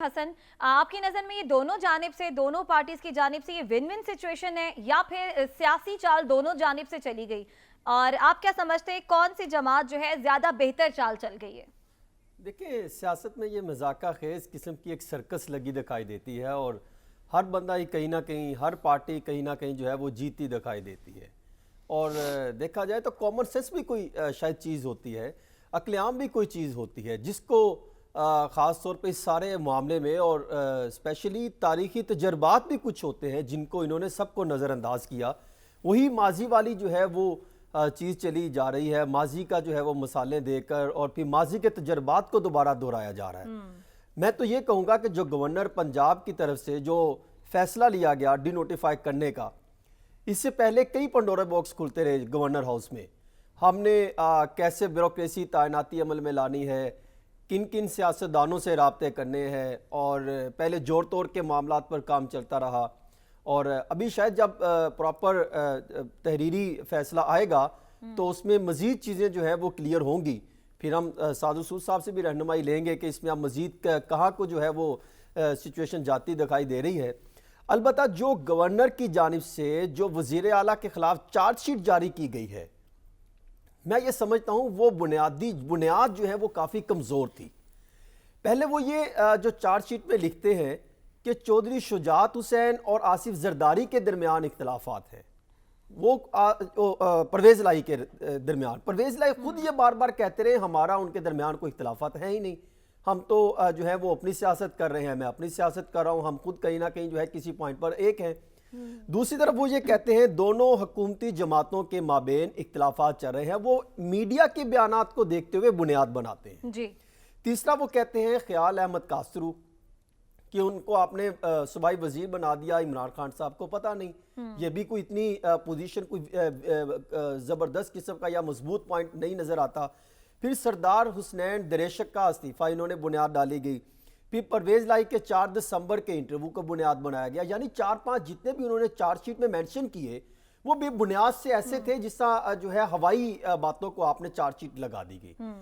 हसन, आपकी नज़र में ये दोनों जानिब से, दोनों पार्टीज की जानिब से ये विन विन सिचुएशन है या फिर सियासी चाल दोनों जानिब से चली गई? और आप क्या समझते हैं कौन सी जमात जो है ज़्यादा बेहतर चाल चल गई है? देखिए, सियासत में ये मजाका खेज़ किस्म की एक सर्कस लगी दिखाई देती है और हर बंदा ही कहीं ना कहीं, हर पार्टी कहीं ना कहीं जो है वो जीती दिखाई देती है। और देखा जाए तो कॉमन सेंस भी कोई शायद चीज़ होती है, अक्लेआम भी कोई चीज़ होती है जिसको ख़ास तौर पे इस सारे मामले में और स्पेशली तारीख़ी तजर्बात भी कुछ होते हैं जिनको इन्होंने सबको नज़रअंदाज किया। वही माजी वाली जो है वो चीज़ चली जा रही है, माजी का जो है वो मसाले देकर और फिर माजी के तजर्बात को दोबारा दोहराया जा रहा है। मैं तो ये कहूँगा कि जो गवर्नर पंजाब की तरफ से जो फैसला लिया गया डी नोटिफाई करने का, इससे पहले कई पंडोरा बॉक्स खुलते रहे गवर्नर हाउस में। हमने कैसे ब्यूरोक्रेसी तैनाती अमल में लानी है, किन किन सियासतदानों से राब्ते करने हैं, और पहले जोड़ तोड़ के मामलात पर काम चलता रहा। और अभी शायद जब प्रॉपर तहरीरी फैसला आएगा तो उसमें मज़ीद चीज़ें जो है वो क्लियर होंगी। फिर हम साधु सूद साहब से भी रहनुमाई लेंगे कि इसमें अब मज़ीद कहाँ को जो है वो सिचुएशन जाती दिखाई दे रही है। अलबत्ता जो गवर्नर की जानिब से जो वज़ीर आला के ख़िलाफ़ चार्जशीट जारी की गई है, मैं ये समझता हूँ वो बुनियाद जो है वो काफ़ी कमज़ोर थी। पहले वो ये जो चार्जशीट में लिखते हैं कि चौधरी शुजात हुसैन और आसिफ जरदारी के दरमियान इख्तलाफात हैं, वो परवेज़ इलाही के दरमियान। परवेज़ इलाही खुद ये बार बार कहते रहे हमारा उनके दरमियान कोई इख्तलाफात है ही नहीं, हम तो जो है वो अपनी सियासत कर रहे हैं, मैं अपनी सियासत कर रहा हूँ, हम खुद कहीं ना कहीं जो है किसी पॉइंट पर एक हैं। दूसरी तरफ वो ये कहते हैं दोनों हुकूमती जमातों के माबेन इख्तलाफात चल रहे हैं, वो मीडिया के बयानात को देखते हुए बुनियाद बनाते हैं जी। तीसरा वो कहते हैं ख्याल अहमद कासरू कि उनको आपने सूबाई वजीर बना दिया, इमरान खान साहब को पता नहीं, ये भी कोई इतनी पोजीशन कोई ज़बरदस्त किस्म का या मजबूत पॉइंट नहीं नज़र आता। फिर सरदार हुसनैन दरेशक का इस्तीफ़ा इन्होंने बुनियाद डाली गई। फिर परवेज़ इलाही के 4 दिसंबर के इंटरव्यू को बुनियाद बनाया गया। यानी 4-5 जितने भी उन्होंने चार्जशीट में मेंशन किए वो भी बुनियाद से ऐसे थे जिसका जो है हवाई बातों को आपने चार्जशीट लगा दी गई।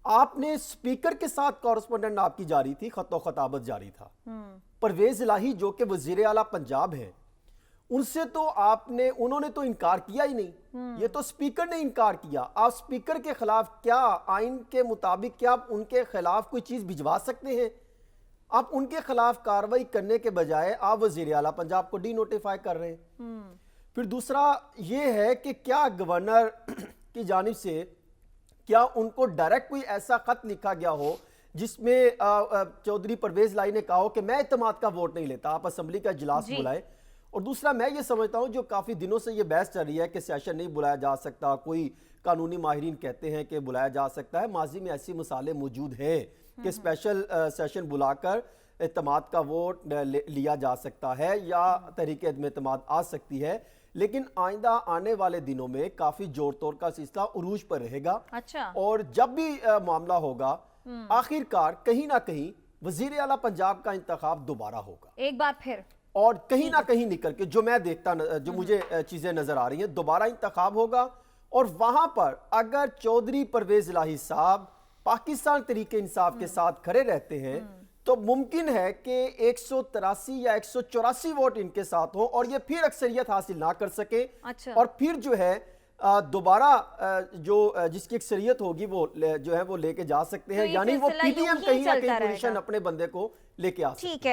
आपने स्पीकर के साथ कॉरेस्पोंडेंट आपकी जारी थी, खतो खताबत जारी था। परवेज़ इलाही जो कि वज़ीर आला पंजाब है, उनसे तो उन्होंने तो इनकार किया ही नहीं, ये तो स्पीकर ने इनकार किया। आप स्पीकर के खिलाफ क्या आइन के मुताबिक क्या आप उनके खिलाफ कोई चीज भिजवा सकते हैं? आप उनके खिलाफ कार्रवाई करने के बजाय आप वज़ीर आला पंजाब को डी नोटिफाई कर रहे हैं। फिर दूसरा ये है कि क्या गवर्नर की जानिब से क्या उनको डायरेक्ट कोई ऐसा खत लिखा गया हो जिसमें चौधरी परवेज़ इलाही ने कहा हो कि मैं इत्तेमाद का वोट नहीं लेता, आप असेंबली का इजलास बुलाएं। और दूसरा मैं ये समझता हूं जो काफ़ी दिनों से ये बहस चल रही है कि सेशन नहीं बुलाया जा सकता, कोई कानूनी माहिरीन कहते हैं कि बुलाया जा सकता है। माजी में ऐसी मिसालें मौजूद हैं कि स्पेशल सेशन बुलाकर इत्तेमाद का वोट लिया जा सकता है या तहरीक अदम इत्तेमाद आ सकती है, लेकिन आइंदा आने वाले दिनों में काफ़ी जोर तोड़ का सिलसिला उरूज पर रहेगा। अच्छा। और जब भी मामला होगा आखिरकार कहीं ना कहीं वज़ीर आला पंजाब का इंतखाब दोबारा होगा एक बार फिर, और कहीं ना कहीं निकल के जो मैं देखता जो मुझे चीजें नजर आ रही हैं, दोबारा इंतखाब होगा। और वहां पर अगर चौधरी परवेज़ इलाही साहब पाकिस्तान तरीके इंसाफ के साथ खड़े रहते हैं तो मुमकिन है कि 183 या 184 वोट इनके साथ हो और ये फिर अक्सरियत हासिल ना कर सके। अच्छा। और फिर जो है दोबारा जो जिसकी अक्सरियत होगी वो जो है वो लेके जा सकते हैं, यानी वो पीडीएम कहीं ना कहीं पोजीशन अपने बंदे को लेके आ सकते हैं। ठीक है।